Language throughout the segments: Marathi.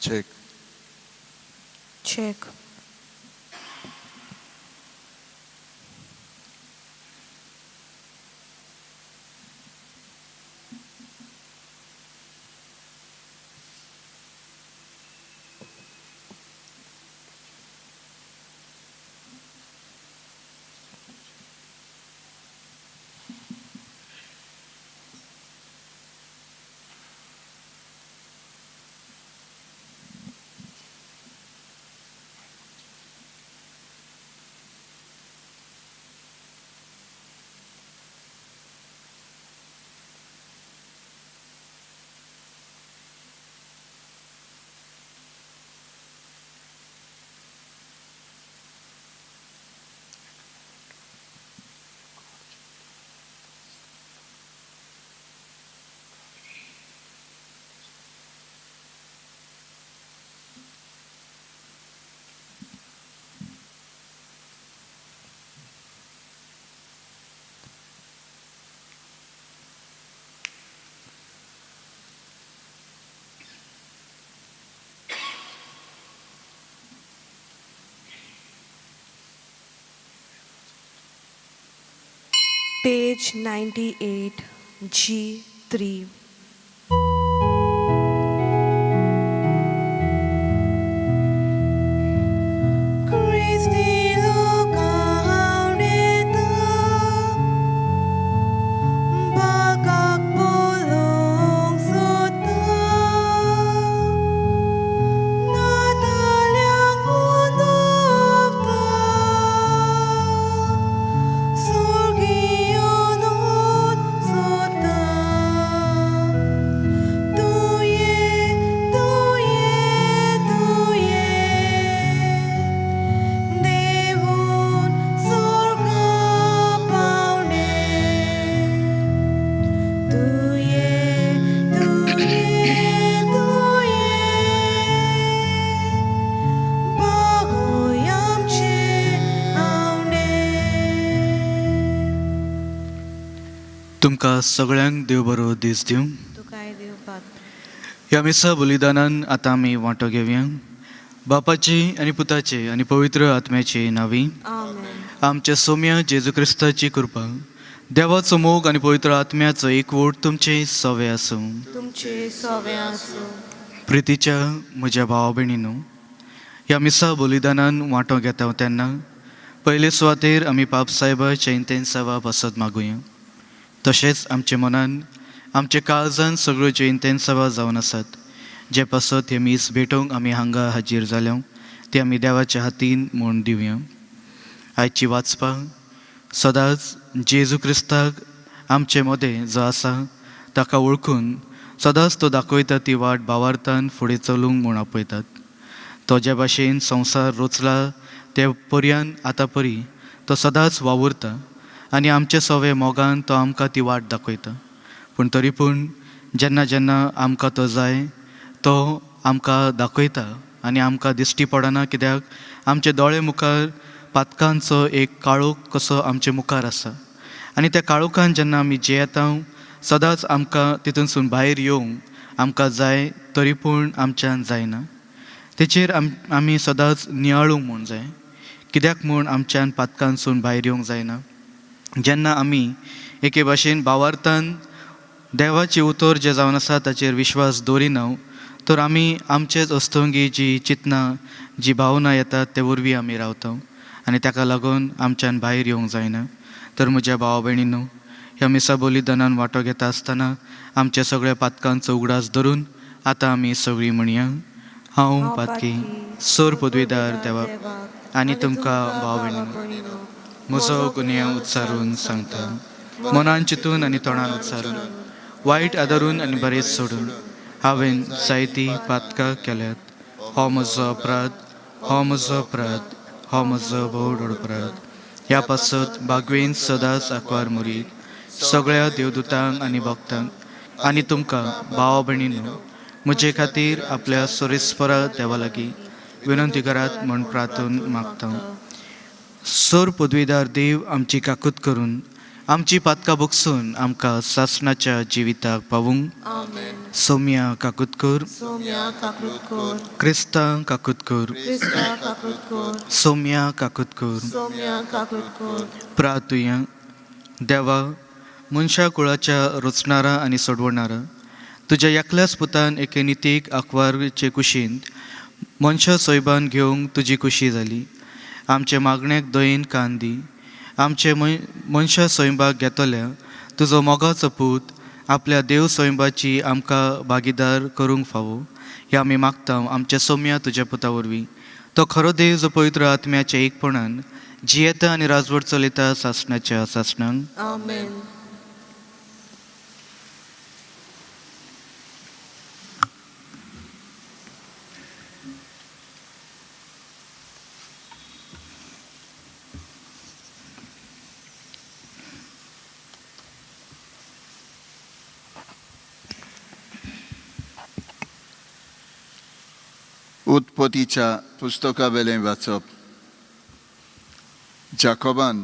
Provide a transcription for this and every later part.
Check. Check. Page 98, G3. Christi lokauneta bagak pulong suta nadalyang unopta surgiyonot suta tuye tuye tuye devon surga paune tuye tuye tuye bagoyamche aune. तुमकां सगळ्यांक देव बरो दीस दिवं. तुकाय देव पात. ह्या मिसा बलिदानान आतां आमी वांटो घेवया. बापाची आनी पुताची आनी पवित्र आत्म्याची नांवी. आमेन. आमच्या सौम्य जेजू क्रिस्ताची कृपा, देवाचो मोग आनी पवित्र आत्म्याचो एकवट तुमचे सवे आसूं. तुमचे सवे आसूं. प्रितीच्या म्हज्या भावा भयणीनो, ह्या मिसा बलिदानान वांटो घेता तेन्ना पयले सुवातेर आमी पाप सायबा जयंतेन सेवा बसत मागुया. तशेंच आमच्या मनान आमच्या काळजान सगळ्यो जयंतेन सेवा जावन आसात. जे पासत हे मीस भेटोवंक आमी हांगा हाजीर जाल्यो ते आमी देवाच्या हातीन म्हूण दिवया. आयची वाचपां सदांच जेजू क्रिस्ताक आमचे मदें जो आसा ताका वळखून सदांच तो दाखयता ती वाट भावार्थान फुडें चलूंक म्हूण आपयतात. तो जे भाशेन संवसार रचला ते पर्यान आतां परी तो सदांच वावुरता आनी आमचे सवे मोगान तो आमकां ती वाट दाखयता. पूण तरी पूण जेन्ना जेन्ना आमकां तो जाय तो आमकां दाखयता आनी आमकां दिश्टी पडना, कित्याक आमचे दोळे मुखार पातकांचो एक काळोख कसो आमचे मुखार आसा आनी त्या काळोखान जेन्ना आमी जियेता सदांच आमकां तितूनसून भायर येवंक आमकां जाय, तरी पूण आमच्यान जायना. तेचेर आमी सदांच नियाळूंक म्हूण जाय. कित्याक म्हूण आमच्यान पातकांसून भायर येवंक जायना? जेन्ना आमी एके भाशेन भावार्थान देवाची उतर जे जावन आसा ताचेर विश्वास दवरिना, तर आमी आमचेच अस्तंगी जी चिंतनां जी भावना येतात ते वरवीं आमी रावता आनी ताका लागून आमच्यान भायर येवंक जायना. तर म्हज्या भावा भयणीनो, ह्या मिसा बलिदानान वांटो घेता आसतना आमच्या सगळ्या पातकांचो उगडास धरून आतां आमी सगळीं म्हणया. हांव पातकी सोर पदवीदार देवाक आनी तुमकां भाव भयणीनो म्हजो गुन्यांव उच्चारून सांगता. मनान चिंतून आनी तोंडान उच्चारून, वायट आदारून आनी बरेंच सोडून हांवें जायतीं पातकां केल्यात. हो म्हजो अपराध, हो म्हजो अपराध, हो म्हजो व्हड अपराध. ह्या पासत बागवेन सदांच आंकवार मुरीत सगळ्या देवदूतांक आनी भक्तांक आनी तुमकां भाव भयणींनो म्हजे खातीर आपल्या सोरेस्परा देवा लागीं विनंती करात म्हूण प्रार्थून मागता. सोर पदवीदार देव आमची काकूत करून आमची पातकां भोगसून आमकां सासणाच्या जिविताक पावूंक आमेन. सौम्या काकूत कर, सोम्या काकूत कर, क्रिस्तांक काकूत कर, क्रिस्ता काकूत कर, सौम्या काकूत कर. सोम्या काकूत कर. प्रार्थुया. देवा, मनशा कुळाच्या रचणारा आनी सोडवणारा तुज्या एकल्याच पुतान एके नितीक आंकवारचे कुशींत मनशा सोयबान घेवंक तुजी खुशी जाली. आमचे मागणेक दयेन कान दी. आमचे मनशा सोयंबाक घेतल्या तुजो मोगाचो पूत आपल्या देव सोयंबाची आमकां भागीदार करूंक फावो हें आमी मागता आमच्या सौम्या तुज्या पुता वरवीं. तो खरो देव जो पवित्र आत्म्याच्या एकपणान जियेता आनी राजवट चलयता सासणाच्या सासणांक. आमेन. उत्पत्तीच्या पुस्तका वेलें वाचप. जाकोबान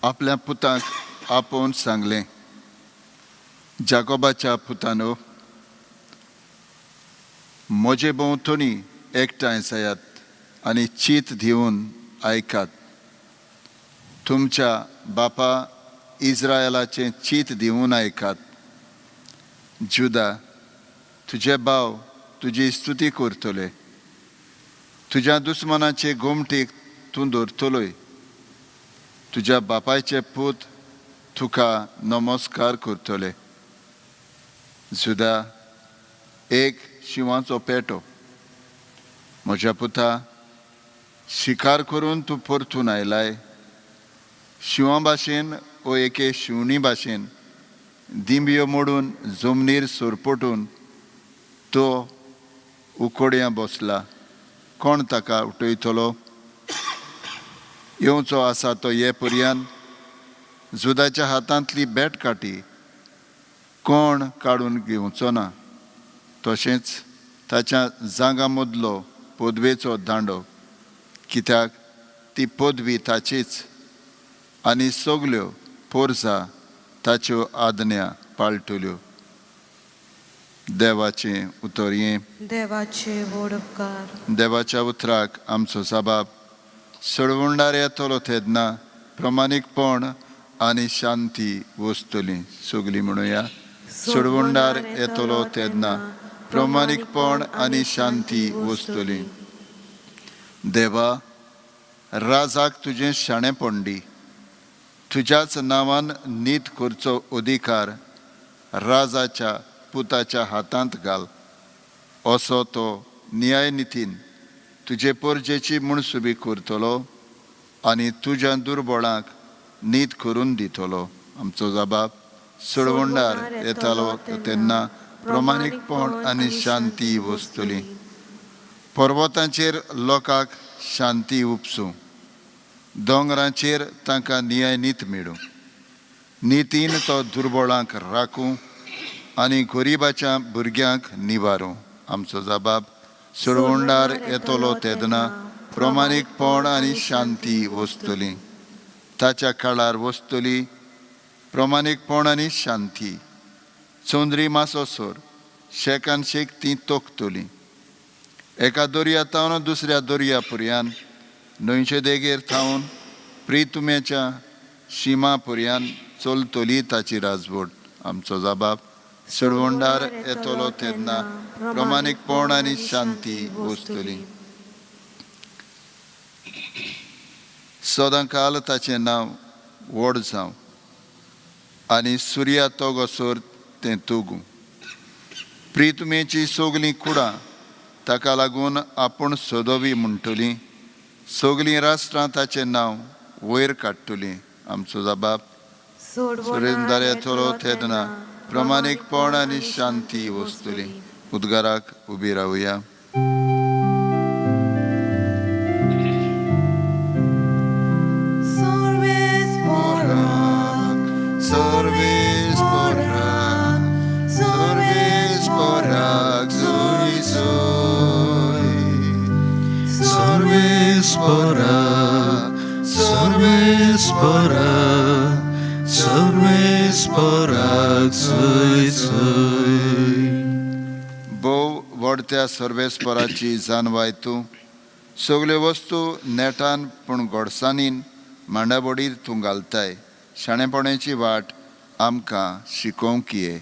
आपल्या पुताक आपोवन सांगलें, जाकोबाच्या पुतानो, म्हजे भोंवतणी एकठांय जायात आनी चीत दिवन आयकात. तुमच्या बापा इस्रायलाचें चीत दिवन आयकात. जुदा, तुजे भाव तुजी स्तुती करतले. तुज्या दुस्मनाचे गोमटीक तूं दवरतलोय. तुज्या बापायचे पूत तुका नमस्कार करतले. जुदा, एक शिवाचो पेटो. म्हज्या पुता, शिकार करून तूं परतून आयलाय. शिवा भाशेन ओ एके शिवणी भाशेन दिंबयो मोडून जमनीर सोरपटून तो उकोड्यां बसला. कोण ताका उठयतलो? येवचो आसा तो ये पर्यान. जुदाच्या हातांतली बेट काटी कोण काडून घेवचो ना. तशेंच ताच्या जांगा मदलो पदवेचो दांडो, कित्याक ती पदवी ताचीच आनी सगल्यो पोरजा ताच्यो आदन्या पाळटल्यो. देवाचें उतर हें. देवाचे व्हड उपकार. देवाच्या उतराक आमचो जबाब. सडवंडार येतलो तेदना प्रमाणीकपण आनी शांती वस्तली. सगलीं म्हणुया. सडवंडार येतलो तेदना प्रमाणीकपण आनी शांती वस्तली. देवा, राजाक तुजें शाणेपण दी. तुज्याच नांवान नीत करचो अधिकार राजाच्या पुताच्या हातांत घाल. असो तो न्याय नितीन तुजे परजेची मुणसुबी करतलो आनी तुज्या दुर्बळांक नीत करून दितलो. आमचो जबाब. सडवंडार येतालो तेन्ना प्रमाणीकपण आनी शांती वस्तली. पर्वतांचेर लोकांक शांती उपसूं. दोंगरांचेर तांकां न्याय नीत मेळूं. नितीन तो दुर्बळांक राखूं आनी गरिबाच्या भुरग्यांक निवारूं. आमचो जबाब. सडवंडार येतलो तेदना प्रमाणीकपण आनी शांती वस्तली. ताच्या काळार वस्तली प्रमाणीकपण आनी शांती. चोंदरी मासो सोर शेकान शेक ती तोखतली. एका दर्या तावन दुसऱ्या दर्या पर्यान न्हंयचे देगेर थावन प्रितुमेच्या शिमा पर्यान चलतली ताची राजवट. आमचो जबाब. सडवंडार येतलो तेन्ना प्रमाणीकपण आनी शांती वस्तली. सदांकाल ताचें नांव व्हड जावं आनी सुर्या तोगोसोर तें तुगूं. प्रितुमेची सगलीं कुडां ताका लागून आपूण सोदोवी म्हणटलीं. सगलीं राष्ट्रां ताचें नांव वयर काडटलीं. आमचो जबाब. सुरेंदार येतलो तेदना प्रमाणीकपण आनी शांती वस्तली. उद्गाराक उबी रावया. सर्वेस्परा सर्वेस्परा सर्वेस्पराक सय सय. बोव व्हडत्या सर्वेस्पराची जानवाय तूं, सगल्यो वस्तू नेटान पूण गोडसाणीन मांडाबोडीर तूं घालताय. शाणेपणाची वाट आमकां शिकोवंक ये.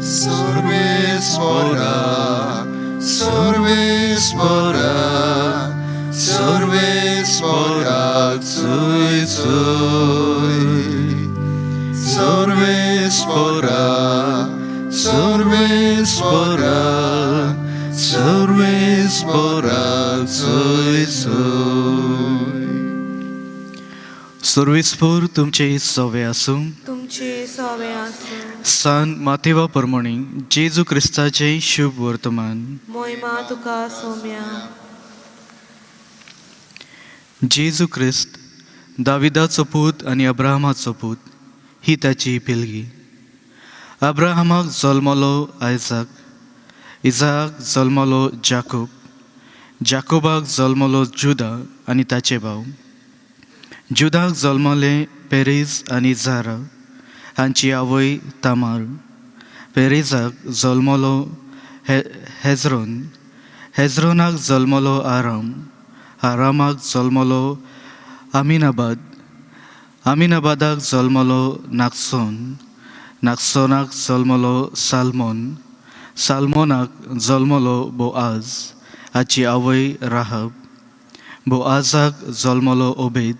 सर्वेस्परा सर्वेस्परा सर्वेस्पराक सय सय. सर्वेस्परा सर्वेस्परा सर्वेस्पराक सय सय. सर्वेस्पर तुमचे सवे आसूं. तुमचे सवे आसूं. सान मातेवा प्रमाणे जेजू क्रिस्ताचे शुभ वर्तमान. मोहिमा तुका सोम्या. जेजू क्रिस्त दाविदाचो पूत आनी अब्राहमाचो पूत ही ताची पिलगी. अब्राहमाक जल्मलो आयजाक, इजाक जल्मलो जाकोब, जाकोबाक जल्मलो जुदा आनी ताचे भाव. जुदाक जल्मले पेरेज आनी झारा हांची आवय तामार. पेरेजाक जल्मलो हेजरोन, हेजरोनाक जल्मलो आराम, आरामाक जल्मलो आमिनाबाद, आमिनाबादाक जल्मलो नाक्सोन, नाक्सोनाक जल्मलो सालमोन, सालमोनाक जल्मलो बोआज हाची आवय राहब, बोआजाक जल्मलो ओबेद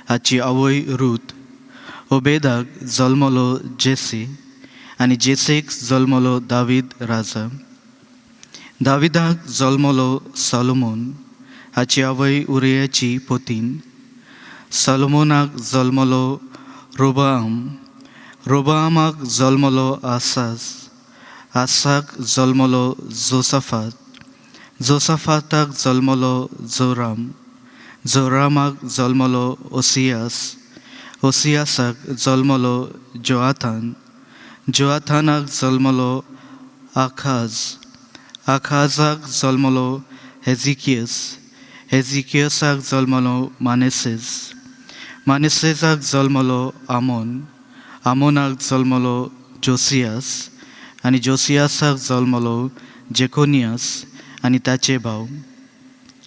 हाची आवय रूथ, ओबेदाक जल्मलो जेसी आनी जेसेक जल्मलो दावीद राजा. दाविदाक जल्मलो सालोमोन हाची आवय उरियाची पोतीन, सालोमोनाक जल्मलो रोबाम, रोबामाक जल्मलो आसास, आसाक जल्मलो जोसाफात, जोसाफाताक जल्मलो जोराम, जोरामाक जल्मलो ओसियास, ओसियासाक जल्मलो जोआथान, जोआथानाक जल्मलो आखाज, आखाजाक जल्मलो हेजिकियस, हेजिकियसाक जल्मलो मानेसेस, मानेसेसाक जल्मलो आमोन, आमोनाक जल्मलो जोसियास आनी जोसियासाक जल्मलो जेकोनियास आनी ताचे भाव.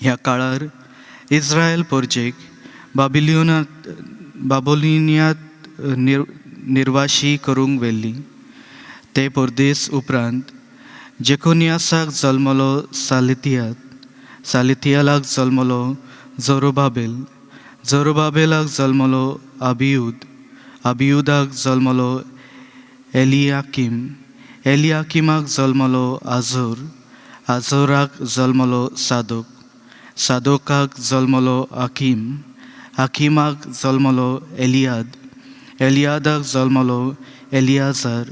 ह्या काळार इस्रायल परजेक बाबिलोनियांत निर्वाशी करूंक व्हेल्ली. ते परदेस उपरांत जेकोनियासाक जल्मलो सालिथियात, सालिथियालाक जल्मलो जरुबाबेल, जरुबाबेलाक जल्मलो अबियूद, अबियूदाक जल्मलो एलियाकीम, एलियाकीमाक जल्मलो आजोर, आजोराक जल्मलो सादोक, सादोकाक जल्मलो आकीम, आकीमाक जल्मलो एलियाद, एलियादाक जल्मलो एलियाजार,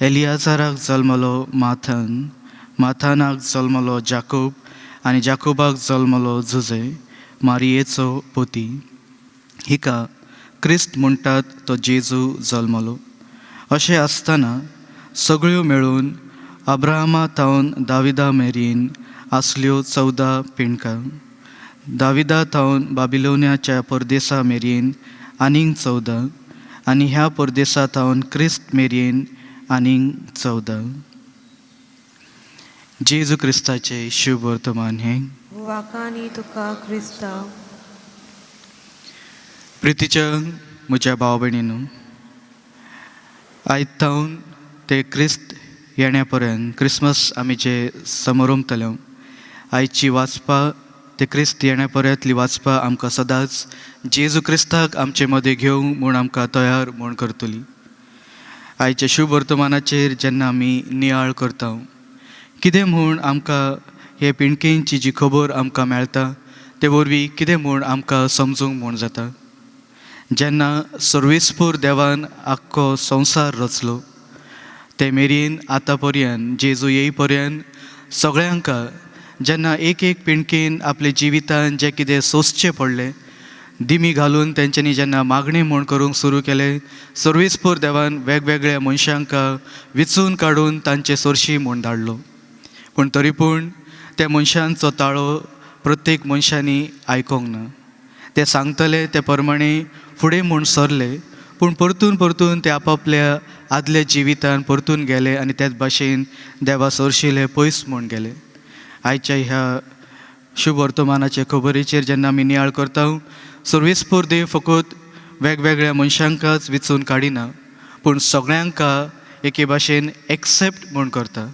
एलियाजाराक जल्मलो माथान, माथानाक जल्मलो जाकोब आनी जाकोबाक जल्मलो जुजे, मारियेचो पोती. हिका क्रिस्त म्हणटात तो जेजू जल्मलो. अशें आसतना सगळ्यो मेळून अब्राहमा तावन दाविदा मेरेन आसल्यो 14 पिणकां, दाविदा तावन बाबिलोनियाच्या परदेसा मेरेन आनीक 14 आनी ह्या परदेसा तावन क्रिस्त मेरेन आनीक 14. जेजू क्रिस्ताचे शुभ वर्तमान हे. वाकानी तुका क्रिस्ता. प्रितीच्या म्हज्या भाव भयणीनो, आयज तावन ते क्रिस्त येण्या पर्यंत क्रिसमस आमी जे समारंभतले आयची वाचपा ते क्रिस्त येण्या पर्यंतली वाचपा आमकां सदांच जेजू क्रिस्ताक आमचे मदें घेवंक म्हूण आमकां तयार म्हूण करतली. आयच्या शुभ वर्तमानाचेर जेन्ना आमी नियाळ करता, कितें म्हूण आमकां हे पिणकेंची जी खबर आमकां मेळटा ते वरवीं कितें म्हूण आमकां समजूंक म्हूण जाता. जेन्ना सर्वेस्पर देवान आख्खो संवसार रचलो ते मेरेन आतां पर्यंत जेजू येय पर्यंत सगळ्यांक जेन्ना एक एक पिणकेन आपले जिवितान जें कितें सोंसचें पडलें दिमी घालून तेंच्यांनी जेन्ना मागणी म्हूण करूंक सुरू केलें, सर्वेस्पर देवान वेगवेगळ्या मनशांक विचून काडून तांचे सोरशी म्हूण धाडलो. पूण तरी पूण त्या मनशांचो ताळो प्रत्येक मनशांनी आयकोंक ना. ते सांगतले ते प्रमाणे फुडें म्हूण सरले, पूण परतून ते आपापल्या आदल्या जिवितान परतून गेले आनी त्याच भाशेन देवा सोरशिले पयस म्हूण गेले. आयच्या ह्या शुभ वर्तमानाचे खबरीचेर जेन्ना आमी नियाळ करता, सर्वेस्पर देव फकत वेगवेगळ्या मनशांकाच विचून काडिना, पूण सगळ्यांक एके भाशेन एक्सेप्ट म्हूण करता.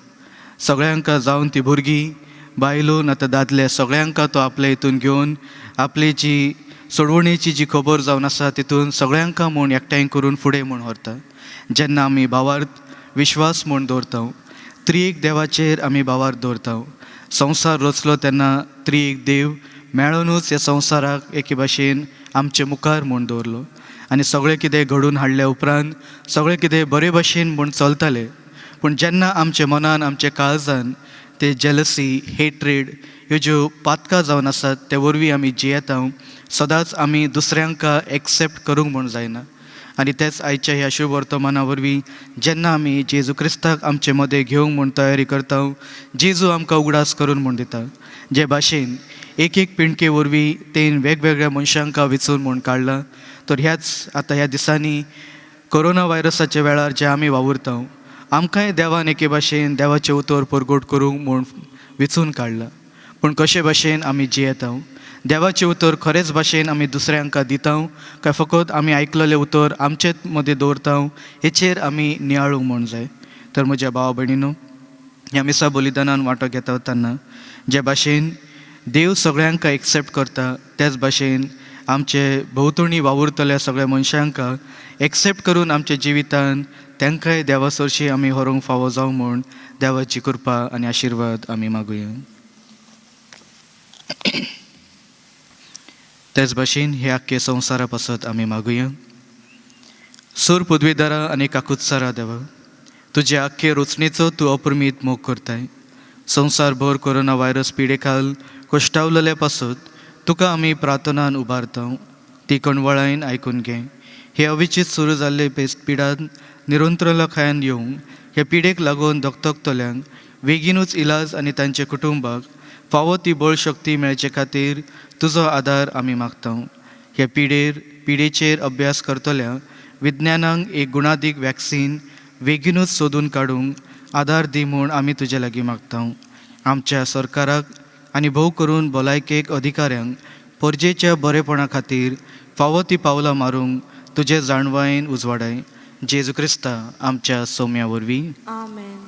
सगळ्यांक जावन ती भुरगीं, बायलो नात दादले सगळ्यांक तो आपल्या हितून घेवन आपली जी सोडवणेची जी खबर जावन आसा तितून सगळ्यांक म्हूण एकठांय करून फुडें म्हूण व्हरता. जेन्ना आमी भावार्थ विश्वास म्हूण दवरता, त्रिएक देवाचेर आमी भावार्थ दवरता. संवसार रचलो तेन्ना त्रिएक देव मेळोनूच ह्या संवसाराक एके भाशेन आमचे मुखार म्हूण दवरलो. आनी सगळें कितें घडून हाडल्या उपरांत सगळें कितें बरे भाशेन म्हूण चलतालें. पूण जेन्ना आमच्या मनान आमच्या काळजान ते जेलसी, हेट्रेड ह्यो ज्यो पातकां जावन आसात ते वरवीं आमी जियेता, सदांच आमी दुसऱ्यांक एक्सेप्ट करूंक म्हूण जायना. आनी तेच आयच्या ह्या शुभ वर्तमाना वरवीं जेन्ना आमी जेजू क्रिस्ताक आमचे मदें घेवंक म्हूण तयारी करता, जेजू आमकां उगडास करून म्हूण दिता. जे भाशेन एक पिणके वरवीं तेन वेगवेगळ्या मनशांक विचून म्हूण काडला, तर ह्याच आतां ह्या दिसांनी कोरोना व्हायरसाच्या वेळार जे आमी वावुरता, आमकांय देवान एके भाशेन देवाचें उतर परगट करूंक म्हूण विचून काडला. पूण कशे भाशेन आमी जियेता, देवाचें उतर खरेंच भाशेन आमी दुसऱ्यांक दिता काय फकत आमी आयकलेलें उतर आमचेच मदें दवरता, हेचेर आमी नियाळूंक म्हूण जाय. तर म्हज्या भावा भयणीनो, ह्या मिसा बलिदानान वांटो घेता तेन्ना जे भाशेन देव सगळ्यांक एक्सेप्ट करता, त्याच भाशेन आमचे भोंवतणी वावुरतल्या सगळ्या मनशांक एक्सेप्ट करून आमच्या जिवितान तांकांय देवा सरशी आमी व्हरूंक फावो जावं म्हूण देवाची कृपा आनी आशिर्वाद आमी मागुया. त्याच भाशेन हे आख्खे संवसारा पासत आमी मागुया. सूर पदवीदारा आनी काकुत्सारा देवा, तुजे आख्खे रचणेचो तूं अप्रमीत मोग करताय. संवसारभर कोरोना व्हायरस पिडेखाल कोश्टावलेल्या पासत तुका आमी प्रार्थनान उबारता, ती कणवळायन आयकून घे. हे अविचित सुरू जाल्ले पिडान निरंतरलखायन येवंक, ह्या पिडेक लागून दोगतोगतल्यांक बेगीनूच इलाज आनी तांच्या कुटुंबाक फावो ती बळ शक्ती मेळचे खातीर तुजो आदार आमी मागता. ह्या पिडेचेर अभ्यास करतल्या विज्ञानांक एक गुणादीक वॅक्सीन बेगीनूच सोदून काडूंक आदार दी म्हूण आमी तुजे लागीं मागता. आमच्या सरकाराक आनी भोव करून भलायकेक अधिकाऱ्यांक परजेच्या बरेपणा खातीर फावो ती पावलां मारूंक तुजे जाणवायेन उजवाडाय. जेजू क्रिस्ता आमच्या सौम्या वरवीं. आमेन.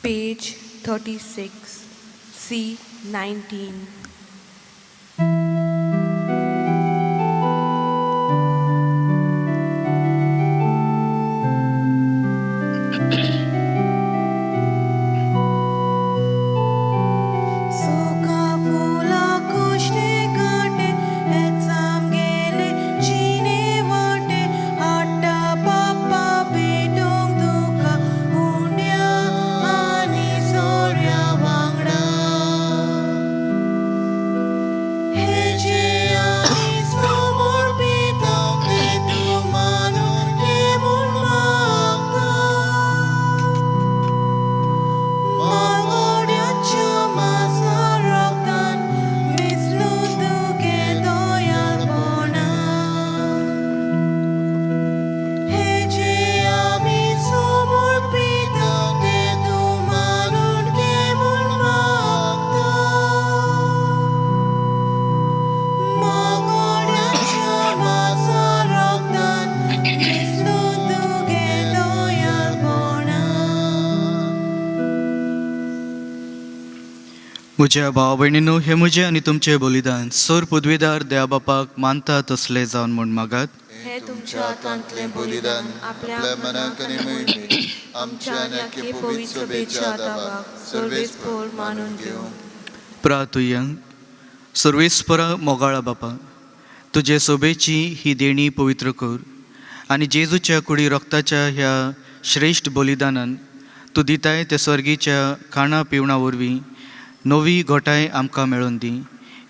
Page 36, C19. म्हज्या भावा भयणीनो, हे म्हजें आनी तुमचें बलिदान सोर पदवीदार देवा बापाक मानता तसलें जावन म्हूण मागात. हे तुमच्या हातांतलें बलिदान आपल्या मनाक आनी आमच्या आनी पवित्र सभेच्या दाबाक सर्वेस्पर मानून घेवं. प्रार्थुया. सर्वेस्परा मोगाळा बापा, तुजे सोबेची ही देणी पवित्र कर आनी जेजूच्या कुडी रक्ताच्या ह्या श्रेश्ठ बलिदानान तूं दिताय ते स्वर्गीच्या खाणा पिवणा वरवीं नवी घोटाय आमकां मेळोवन दी.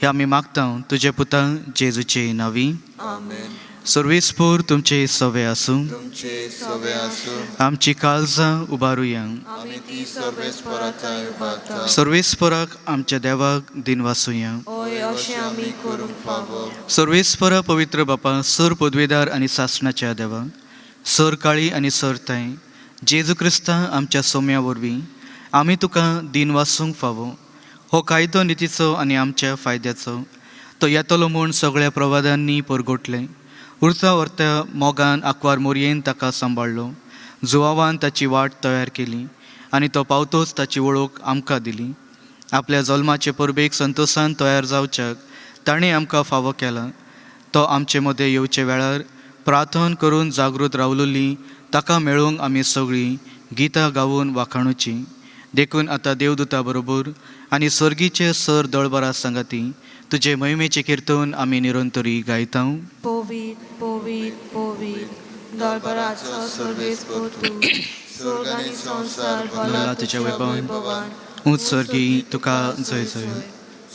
हे आमी मागता तुजे पुता जेजूचे नावी. आमेन. सर्वेस्पोर तुमचे सवे आसूं. तुमचे सवे आसूं. आमची काळजां उबारुया. आमी ती सर्वेस्पराचाय उबारता. सर्वेस्पराक आमच्या देवाक दिन वासुया. होय अशें आमी करूंक फावो. सर्वेस्परा पवित्र बापा, सर पदवेदार आनी सासणाच्या देवा, सर काळी आनी सर ताय, जेजू क्रिस्ता आमच्या सोम्या वरवीं आमी तुका दिन वासूंक फावो. हो कायदो नितीचो आनी आमच्या फायद्याचो तो येतलो म्हूण सगळ्या प्रवादांनी परगोटले. उरता व्हरता मोगान आंकवार मोरयेन ताका सांबाळलो. जुवावान ताची वाट तयार केली आनी तो पावतोच ताची वळख आमकां दिली. आपल्या जल्माचे परबेक संतोशान तयार जावच्याक ताणें आमकां फावो केला. तो आमचे मदें येवचे वेळार प्रार्थना करून जागृत रावलोली ताका मेळूंक आमी सगळीं गितां गावून वाखाणुची. देखून आतां देवदूता बरोबर आनी सर्गीचे सर दळबरा सांगाती तुजे महिमेचे कीर्तन आमी निरंतरी गायता. पोवीत पोवीत पोवीत दळबराचो सर्वेस्पोर तूं, स्वर्ग आनी संवसार भला तुज्या वैभवान. उंच सर्गी तुका जय जय.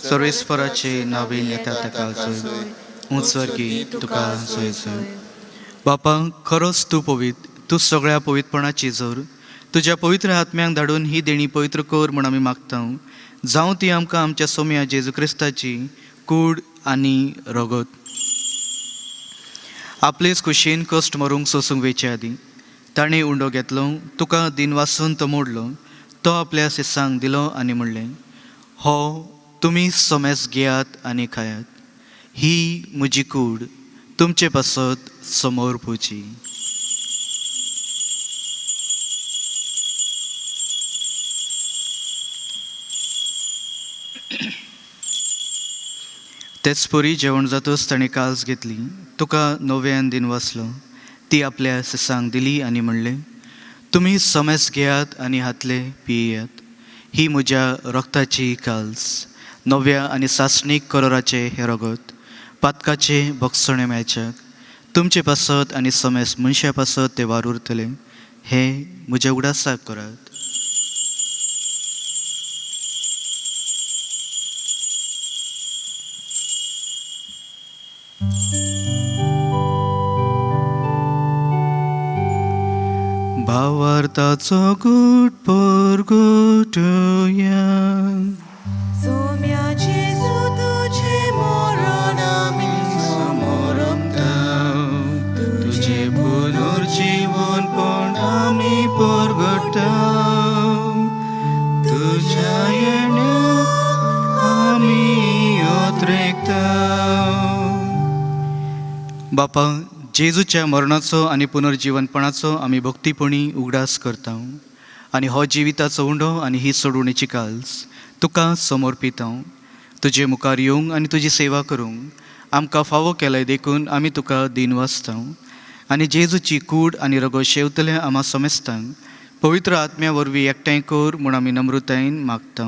सर्वेस्पराचे नावेन येता ताका जय. उंच सर्गी तुका जय जय. बापा, खरोच तूं पवित, तूं सगळ्या पवित्रपणाची जोर. तुज्या पवित्र आत्म्यांक धाडून ही देणी पवित्र कर म्हूण आमी मागता. जावं ती आमकां आमच्या सोम्या जेजू क्रिस्ताची कूड आनी रगत. आपलेच कुशीन कश्ट मरूंक सोसूंक वेचे आदी ताणें उंडो घेतलो. तुका दिन वासून तो मोडलो. तो आपल्या शिसांक दिलो आनी म्हणलें, हो तुमी सोमेस घेयात आनी खायात. ही म्हजी कूड तुमचे पासत समोर पुजी. तेच परी जेवण जातच ताणें काल्स घेतली. तुका नव्यान दिन वाचलो. ती आपल्या सिसांक दिली आनी म्हणलें, तुमी समेस घेयात आनी हातले पियेयात. ही म्हज्या रक्ताची काल्स, नव्या आनी सासणीक कलराचे हे रगत, पातकाचे भक्षणे मेळच्याक तुमचे पासत आनी समेस मनशा पासत ते वार उरतले. हे म्हज्या उडासाक करात. भावार्थाचो गुट परगटुया. सोम्या जेजू तुझे मरण आमी समोरता. तुझे पुनर्जीवन पण आमी परगटा. तुझ्या येण्याक आमी ओत्रेकता. बापा, जेजूच्या मरणाचो आनी पुनर्जीवनपणाचो आमी भक्तीपणी उगडास करता आनी हो जिविताचो उंडो आनी ही सोडवणेची काल्स तुका समर्पिता. तुजे मुखार येवंक आनी तुजी सेवा करूंक आमकां फावो केलाय देखून आमी तुका दिन वाचता. आनी जेजूची कूड आनी रगत शेवतल्या आम्हा समेस्तांक पवित्र आत्म्या वरवीं एकठांय कर म्हूण आमी नम्रतायेन मागता.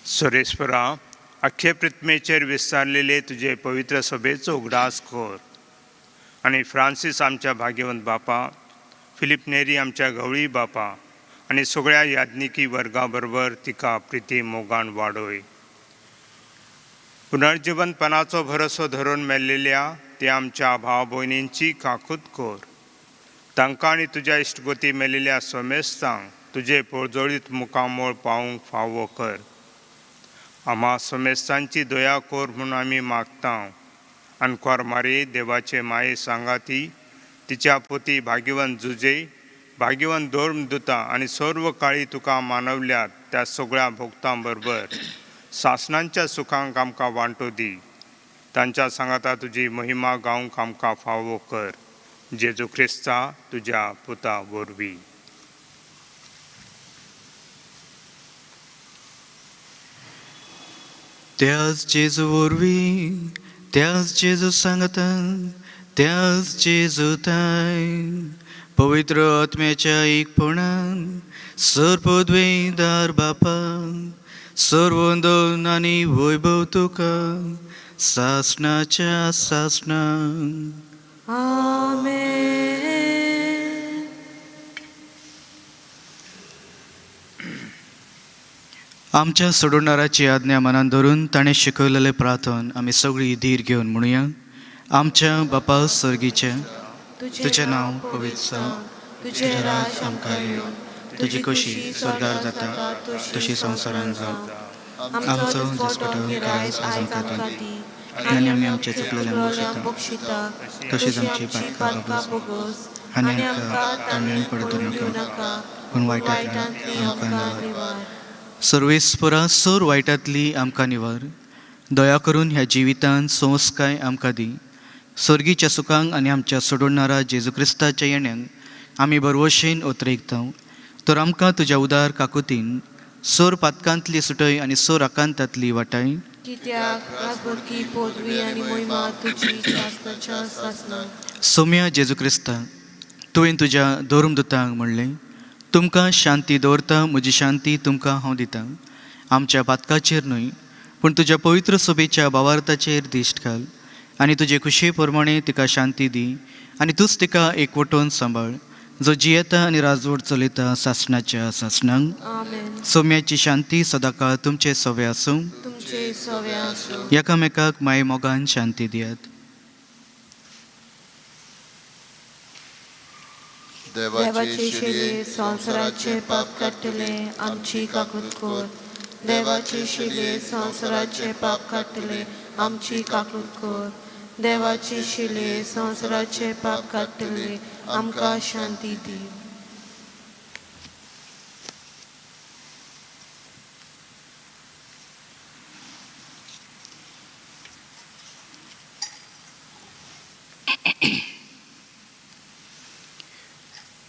सुरेश्वरा, अख्खे पृथ्वीचेर विस्तारलेले तुझे पवित्र सभेचो उगडास कर. आनी फ्रांसीस आमच्या भाग्यवंत बापा, फिलिप नेरी आमच्या गवळी बापा आनी सगळ्या याज्ञिकी वर्गा बरोबर तिका प्रिती मोगान वाडोय. पुनर्जीवनपणाचो भरोसो धरून मेल्लेल्या त्या आमच्या भाव भयणींची काकूत कर. तांकां आनी तुज्या इश्टगोती मेल्लेल्या सोमेस्तांक तुजे पळजोळीत मुखामोळ पावूंक फावो कर. आम्हा सोमेस्तांची दया कर म्हणून आमी मागता. अनक्वार मारी देवाचे माये सांगाती, तिच्या पोती भाग्यवंत जुजे, भाग्यवंत धर्मदुता आनी सर्व काळी तुका मानवल्यात त्या सगळ्या भक्तां बरोबर सासणांच्या सुखांक आमकां वांटो दी. तांच्या सांगाता तुजी महिमा गावंक आमकां फावो कर. जेजू क्रिस्ता तुज्या पुता वरवीं. त्याच जेजू वरवीं, त्याच जेजू सांगता, त्याच जेजू ताय, पवित्र आत्म्याच्या एकपणान सरपदवेदार बापा, सर्वंदन आनी वैभव तुका सासणाच्या सासणां. आमेन. आमच्या सोडवणाराची आज्ञा मनान धरून ताणें शिकयलेले प्रार्थन आमी सगळीं धीर घेवन म्हणुया. आमच्या बापा सर्गीचे तुजें नांव पवित्र जावं, तुझे राज आमकां येवं, तुजी कशी स्वर्गार जाता तशी संवसारांत जावं. आमचो दिसपटो गिरायक आयज आमकां दी, आनी आमी आमचे चुकलेल्यांक बक्षिता, तशीच आमची पातकां बोगस, आनी आनी आमकां आमकां तांणें पडूं नाका, पूण वायटांतली आमकां आमकां निवार. निवार. सर्वेस्परा सोर वायटांतली आमकां निवार. दया करून ह्या जिवितांत संस्काय आमकां दी. सर्गीच्या सुखांक आनी आमच्या सोडवणारा जेजू क्रिस्ताच्या येण्याक आमी बरवशेन ओतरेकतां. तर आमकां तुज्या उदार काकुतीन सोर पातकांतली सुटय आनी सोर आकांतांतली वाटाय. कित्याक राजबरकी पदवी आनी महिमा तुजी शासनाच्या शासना. सौम्या जेजू क्रिस्ता, तुवें तुज्या धर्मदुतांक म्हणलें, तुमकां शांती दवरता, म्हजी शांती तुमकां हांव दितां. आमच्या पातकाचेर न्हय पूण तुज्या पवित्र सभेच्या भावार्थाचेर दिश्ट घाल आनी तुजे खुशे प्रमाणे तिका शांती दी आनी तूंच तिका एकवटून सांबाळ, जो जियेता आनी राजवट चलयता शासनाच्या शासनांक. आमेन. सौम्याची शांती सदांकाळ तुमचे सवे आसूं. तुमचे सवे आसूं. एकामेकाक माये मोगान शांती दियात. देवाचे शिले संवसाराचे पाप काडटले आमची काकूत कोर. देवाचे शिले संवसाराचे पाप काडटले आमची काकूत कोर. देवाचे शिले संवसाराचे पाप काडटले आमकां शांती दी.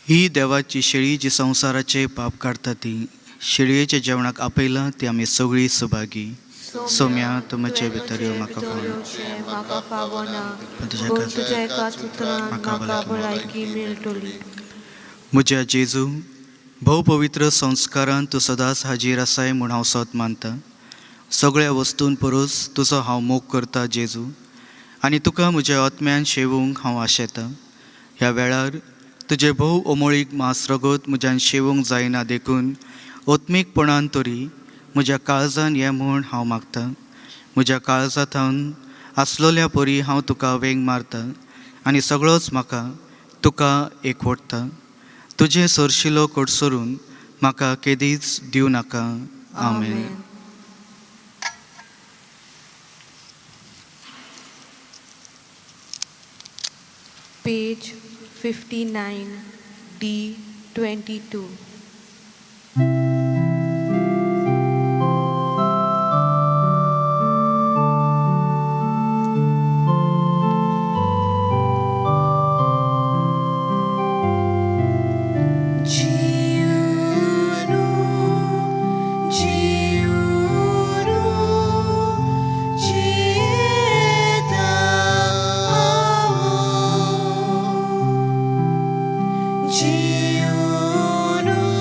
ही देवाची शेळी जी संवसाराचे पाप काडटा ती. शेळयेच्या जेवणाक आपयलां ती आमी सगळीं सुभागी. सौम्या तूं म्हजे भितर यो म्हाका कोण. म्हाका फावना, पण तुज्या पूण एका तुज्या एकाच उतरान म्हाका भलायकी मेळटली. म्हज्या जेजू, भोव पवित्र संस्कारांत तूं सदांच हाजीर आसाय म्हूण हांव सत मानतां. सगळ्या वस्तून परस तुजो हांव मोग करतां जेजू, आनी तुका म्हज्या आत्म्यान शेवूंक हांव आशेतां. ह्या वेळार तुजे भोव ओमळीक मासरगत म्हज्यान शेवूंक जायना देखून ओत्मीकपणान तरी म्हज्या काळजान ये म्हूण हांव मागतां. म्हज्या काळजांत आसलोल्या परी हांव तुका वेंग मारतां आनी सगळोच म्हाका तुका एकवटता. तुजे सरशिलो कोडसरून म्हाका केदीच दिवं नाका. आमेन. Page 59 D22. Giuno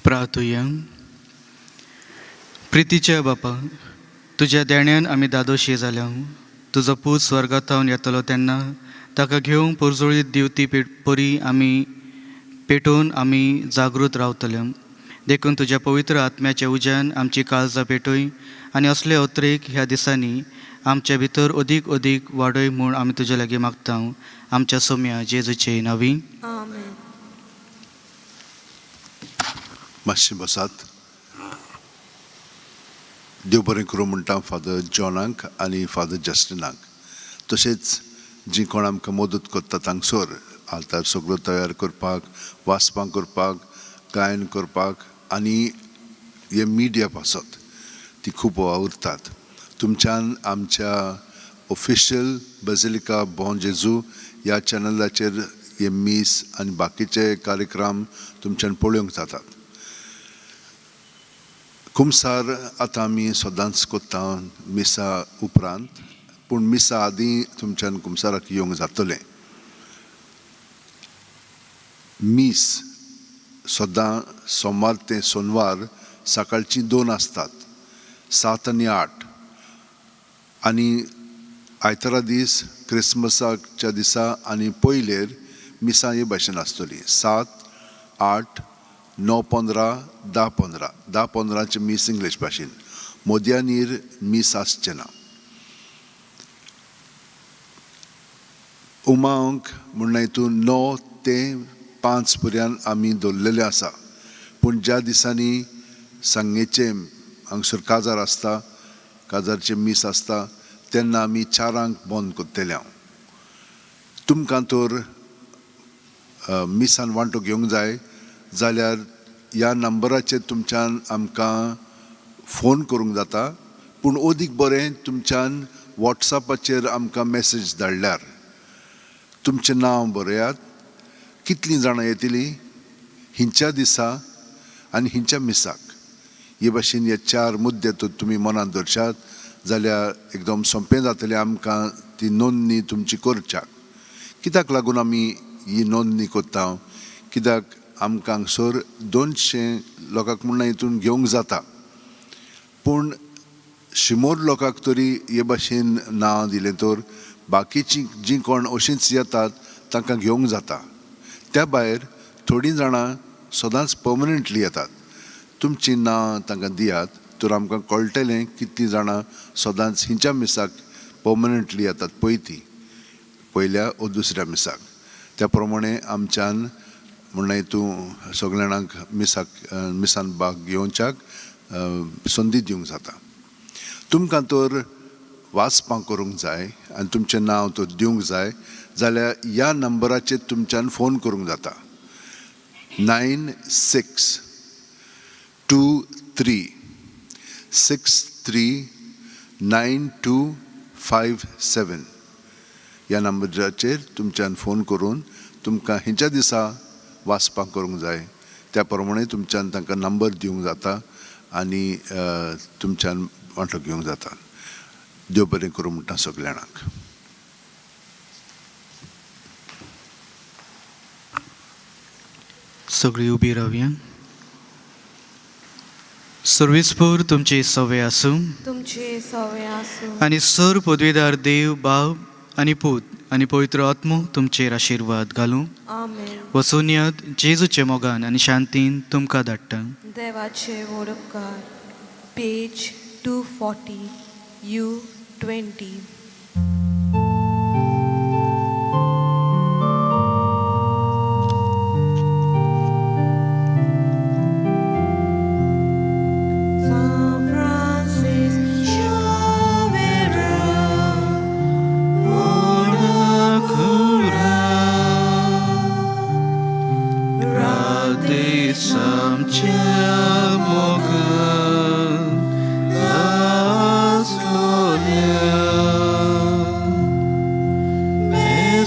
प्रार्थुया. प्रितीच्या बापा, तुज्या देण्यान आमी दादोशी जाल्या. तुजो पूत स्वर्गांतावन येतलो तेन्ना ताका घेवंक पुरजोळीत दिवती परी आमी पेटोवन आमी जागृत रावतले. देखून तुज्या पवित्र आत्म्याच्या उज्यान आमची काळजां पेटोय आनी असले अत्रेक ह्या दिसांनी आमच्या भितर अदीक अदीक वाडय म्हूण आमी तुजे लागीं मागता. आमच्या सोम्या जेजूचे नांवी. आमेन. मातशें बसात. देव बरें करूं म्हणटा फादर जॉनाक आनी फादर जस्टिनाक. तशेंच जी कोण आमकां मदत करता तांगसर आल्तार सगळो तयार करपाक, वाचपां करपाक, गायन करपाक आनी हे मिडिया पासत ती खूब वावुरतात. तुमच्यान आमच्या ऑफिशियल बेजिलिका बॉन जेजू ह्या चॅनलाचेर हे मीस आनी बाकीचे कार्यक्रम तुमच्यान पळोवंक जातात. कुमसार आतां आमी सदांच कोत्ता मिसा उपरांत, पूण मिसा आदीं तुमच्यान कुमसाराक येवंक जातलें. मीस सदां सोमार ते सोनवार सकाळची 2 आसतात, 7 आनी 8. आनी आयतारा दीस क्रिसमसाच्या दिसा आनी पयलेर मिसां हे भाशेन आसतली. 7, 8, 9:15, 10:15. 10:15चे मीस इंग्लीश भाशेन. मोदयानीर मीस आसचें ना. उमांक म्हणून हितून 9 ते 5 पर्यंत आमी दवरलेले आसा. पूण ज्या दिसांनी सांगेचे हांगसर काजार आसता, काजारचे मीस आसता, तेन्ना आमी 4 बंद करतले. तुमकां तर मिसान वांटो घेवंक जाय जाल्यार ह्या नंबराचेर तुमच्यान आमकां फोन करूंक जाता. पूण अदीक बरें तुमच्यान वॉट्सॅपाचेर आमकां मॅसेज धाडल्यार तुमचें नांव बरयात, कितलीं जाणां येतलीं, हिंच्या दिसा आनी हिंच्या मिसाक. हे भाशेन हे 4 मुद्दे तुमी मनांत दवरशात जाल्यार एकदम सोंपें जातलें आमकां ती नोंदणी तुमची करच्याक. कित्याक लागून आमी ही नोंदणी कोत्ता? कित्याक आमकां हांगसर 200 लोकांक म्हणून हितून घेवंक जाता. पूण 100 लोकांक तरी हे भाशेन नांव दिलें तर बाकीचीं जीं कोण अशींच येतात तांकां घेवंक जाता. त्या भायर थोडीं जाणां सदांच पर्मनंटली येतात. तुमचीं नांव तांकां दियात तर आमकां कळटलें कितलीं जाणां सदांच हिंच्या मिसाक पर्मनंटली येतात पळय ती पयल्या वा दुसऱ्या मिसाक. त्या प्रमाणे आमच्यान म्हणून हितून सगळ्या जाणांक मिसान भाग घेवच्याक संदी दिवंक जाता. तुमकां तर वाचपां करूंक जाय आनी तुमचें नांव तर दिवंक जाय जाल्यार ह्या नंबराचेर तुमच्यान फोन करूंक जाता. 9623639257 ह्या नंबराचेर तुमच्यान फोन करून तुमकां हिंच्या दिसा वाचपां करूंक जाय त्या प्रमाणे तुमच्यान तांकां नंबर दिवंक जाता आनी तुमच्यान वांटो घेवंक जाता. देव बरें करूं म्हणटा सगळ्या जाणांक. सगळीं उबी रावया. सर्विसपूर तुमचे सवे आसूं तुमचे सवे आसूं आनी सर पदवीदार देव बाब आनी पूत आनी पवित्र आत्मो तुमचेर आशिर्वाद घालूं. आमेन. वसुनियत जेजूचे मोगान आनी शांतीन तुमकां धाडटा. देवाचे व्हड उपकार. Page 240 U20.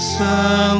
Sam